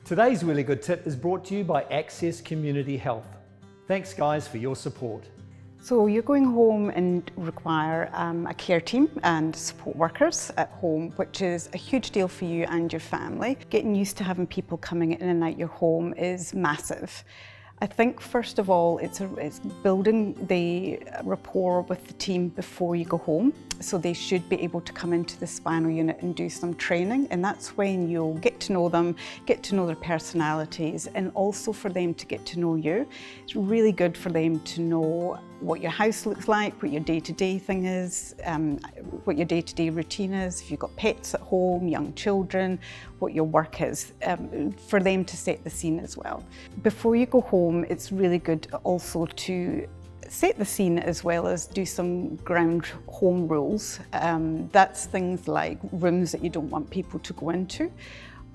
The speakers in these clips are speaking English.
Today's Wheelie Good tip is brought to you by Access Community Health. Thanks guys for your support. So you're going home and require a care team and support workers at home, which is a huge deal for you and your family. Getting used to having people coming in and out your home is massive. I think first of all, it's building the rapport with the team before you go home. So they should be able to come into the spinal unit and do some training, and that's when you'll get to know them, get to know their personalities, and also for them to get to know you. It's really good for them to know what your house looks like, what your day-to-day thing is, what your day-to-day routine is, if you've got pets at home, young children, what your work is, for them to set the scene as well. Before you go home, it's really good also to set the scene as well as do some ground home rules. That's things like rooms that you don't want people to go into.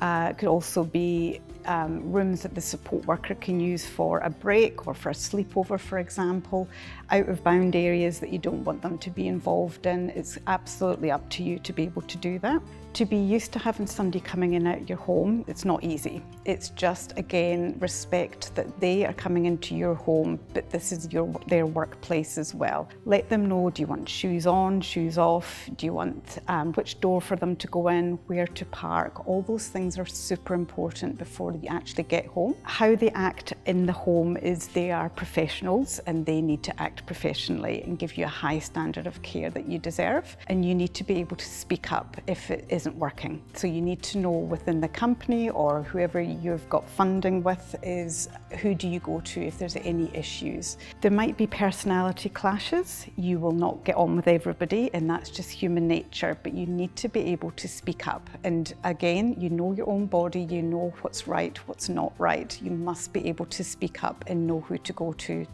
It could also be rooms that the support worker can use for a break or for a sleepover, for example. Out of bound areas that you don't want them to be involved in. It's absolutely up to you to be able to do that. To be used to having somebody coming in and out your home, it's not easy. It's just, again, respect that they are coming into your home, but this is their workplace as well. Let them know, do you want shoes on, shoes off? Do you want which door for them to go in, where to park? All those things are super important before you actually get home. How they act in the home is they are professionals and they need to act professionally and give you a high standard of care that you deserve. And you need to be able to speak up if it isn't working. So you need to know within the company or whoever you've got funding with is who do you go to if there's any issues. There might be personality clashes. You will not get on with everybody and that's just human nature, but you need to be able to speak up. And again, you know your own body, you know what's right, what's not right. You must be able to speak up and know who to go to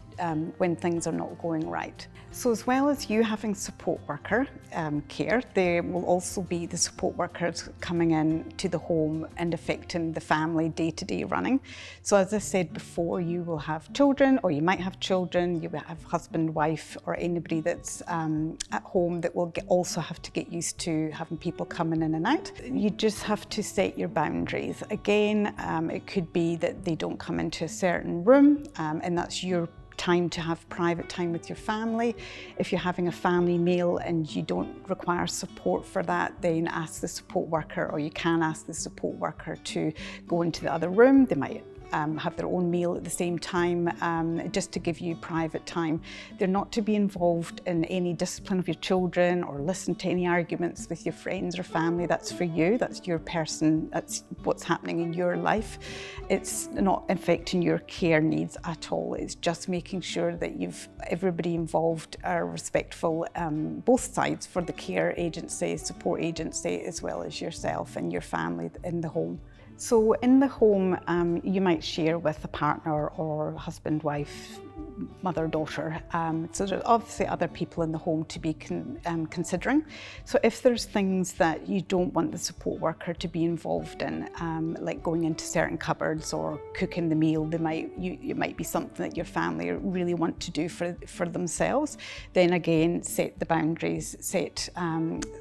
when things are not going right. So as well as you having support worker care, there will also be the support workers coming in to the home and affecting the family day-to-day running. So as I said before, you will have children, or you might have children, you will have husband, wife, or anybody that's at home that will also have to get used to having people coming in and out. You just have to set your boundaries. Again, it could be that they don't come into a certain room, and that's your time to have private time with your family. If you're having a family meal and you don't require support for that, then ask the support worker, or you can ask the support worker to go into the other room. They might have their own meal at the same time, just to give you private time. They're not to be involved in any discipline of your children or listen to any arguments with your friends or family. That's for you, that's your person, that's what's happening in your life. It's not affecting your care needs at all. It's just making sure that everybody involved are respectful, both sides, for the care agency, support agency, as well as yourself and your family in the home. So in the home, you might share with a partner or husband, wife, mother, daughter. So there's obviously other people in the home to be considering. So if there's things that you don't want the support worker to be involved in, like going into certain cupboards or cooking the meal, it might be something that your family really want to do for themselves, then again, set the boundaries, set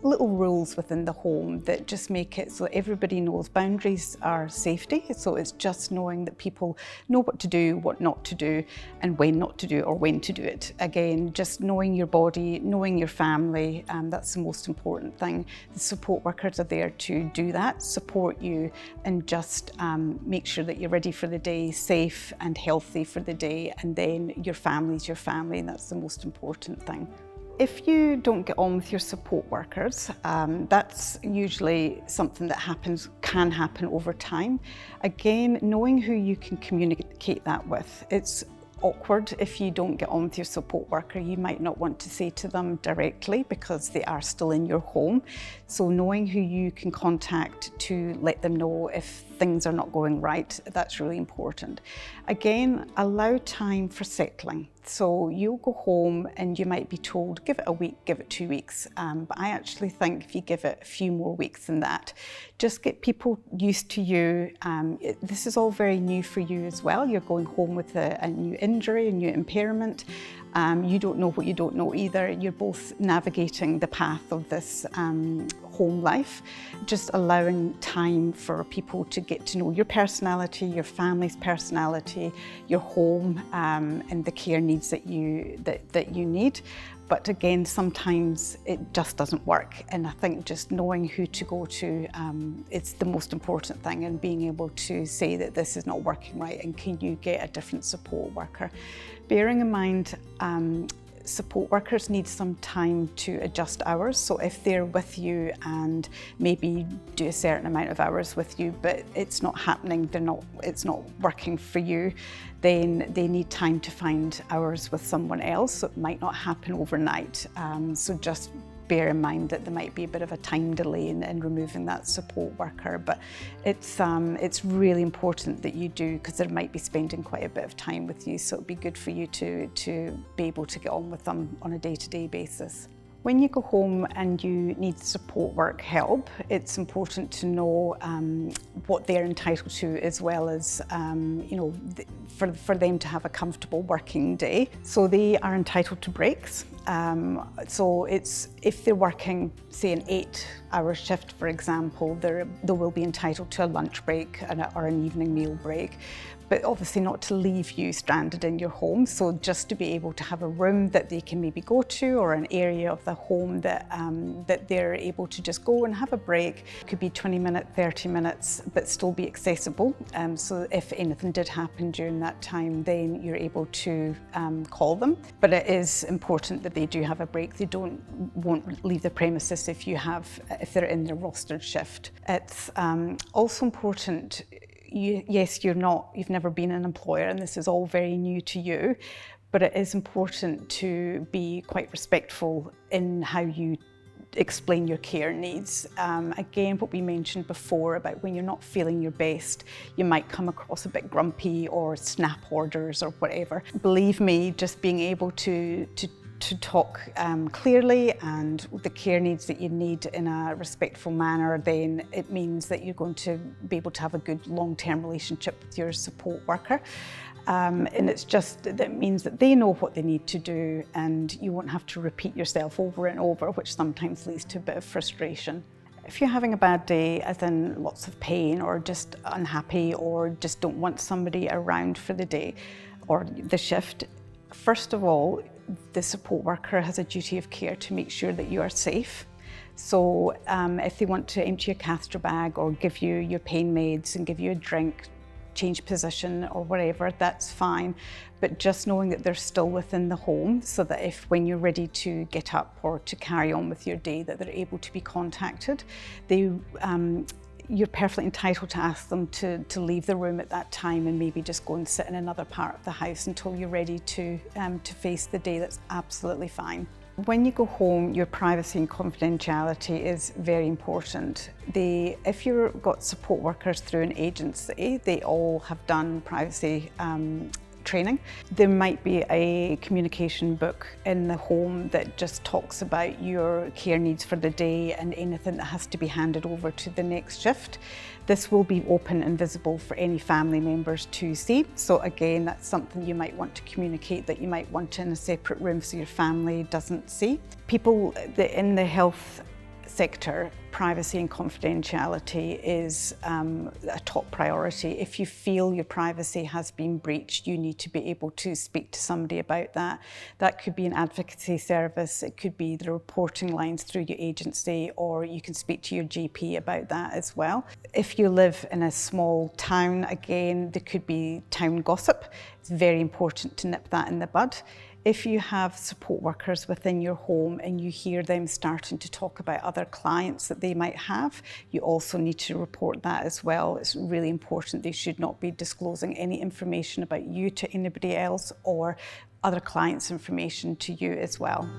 little rules within the home that just make it so everybody knows boundaries are safety. So it's just knowing that people know what to do, what not to do, and when not to do or when to do it. Again, just knowing your body, knowing your family, that's the most important thing. The support workers are there to do that, support you, and just make sure that you're ready for the day, safe and healthy for the day, and then your family's your family, and that's the most important thing. If you don't get on with your support workers, that's usually something that can happen over time. Again, knowing who you can communicate that with. It's awkward if you don't get on with your support worker. You might not want to say to them directly because they are still in your home. So knowing who you can contact to let them know if things are not going right, that's really important. Again, allow time for settling. So you'll go home and you might be told, give it a week, give it 2 weeks. But I actually think if you give it a few more weeks than that, just get people used to you. This is all very new for you as well. You're going home with a new injury, a new impairment. You don't know what you don't know either. You're both navigating the path of this home life, just allowing time for people to get to know your personality, your family's personality, your home, and the care needs that you need. But again, sometimes it just doesn't work. And I think just knowing who to go to is the most important thing, and being able to say that this is not working right and can you get a different support worker. Bearing in mind, support workers need some time to adjust hours. So if they're with you and maybe do a certain amount of hours with you, but it's not happening, it's not working for you, then they need time to find hours with someone else. So it might not happen overnight. So just bear in mind that there might be a bit of a time delay in removing that support worker, but it's really important that you do, because they might be spending quite a bit of time with you, so it'd be good for you to be able to get on with them on a day-to-day basis. When you go home and you need support work help, it's important to know what they're entitled to, as well as for them to have a comfortable working day. So they are entitled to breaks. So if they're working, say, an 8-hour shift, for example, they will be entitled to a lunch break or an evening meal break. But obviously not to leave you stranded in your home. So just to be able to have a room that they can maybe go to, or an area of the home that they're able to just go and have a break. It could be 20 minutes, 30 minutes, but still be accessible. So if anything did happen during that time, then you're able to call them. But it is important that they do have a break. They won't leave the premises if they're in their rostered shift. It's also important. Yes, you've never been an employer, and this is all very new to you, but it is important to be quite respectful in how you explain your care needs. Again, what we mentioned before about when you're not feeling your best, you might come across a bit grumpy or snap orders or whatever. Believe me, just being able to talk clearly and the care needs that you need in a respectful manner, then it means that you're going to be able to have a good long-term relationship with your support worker. And that means that they know what they need to do, and you won't have to repeat yourself over and over, which sometimes leads to a bit of frustration. If you're having a bad day, as in lots of pain or just unhappy or just don't want somebody around for the day or the shift, first of all, the support worker has a duty of care to make sure that you are safe. So if they want to empty your catheter bag or give you your pain meds and give you a drink, change position or whatever, that's fine. But just knowing that they're still within the home, so that when you're ready to get up or to carry on with your day, that they're able to be contacted. You're perfectly entitled to ask them to leave the room at that time and maybe just go and sit in another part of the house until you're ready to face the day. That's absolutely fine. When you go home, your privacy and confidentiality is very important. If you've got support workers through an agency, they all have done privacy training. There might be a communication book in the home that just talks about your care needs for the day and anything that has to be handed over to the next shift. This will be open and visible for any family members to see. So again, that's something you might want to communicate, that you might want in a separate room so your family doesn't see. People in the health sector, privacy and confidentiality is a top priority. If you feel your privacy has been breached, you need to be able to speak to somebody about that. That could be an advocacy service, it could be the reporting lines through your agency, or you can speak to your GP about that as well. If you live in a small town, again, there could be town gossip. It's very important to nip that in the bud. If you have support workers within your home and you hear them starting to talk about other clients that they might have, you also need to report that as well. It's really important. They should not be disclosing any information about you to anybody else, or other clients' information to you as well.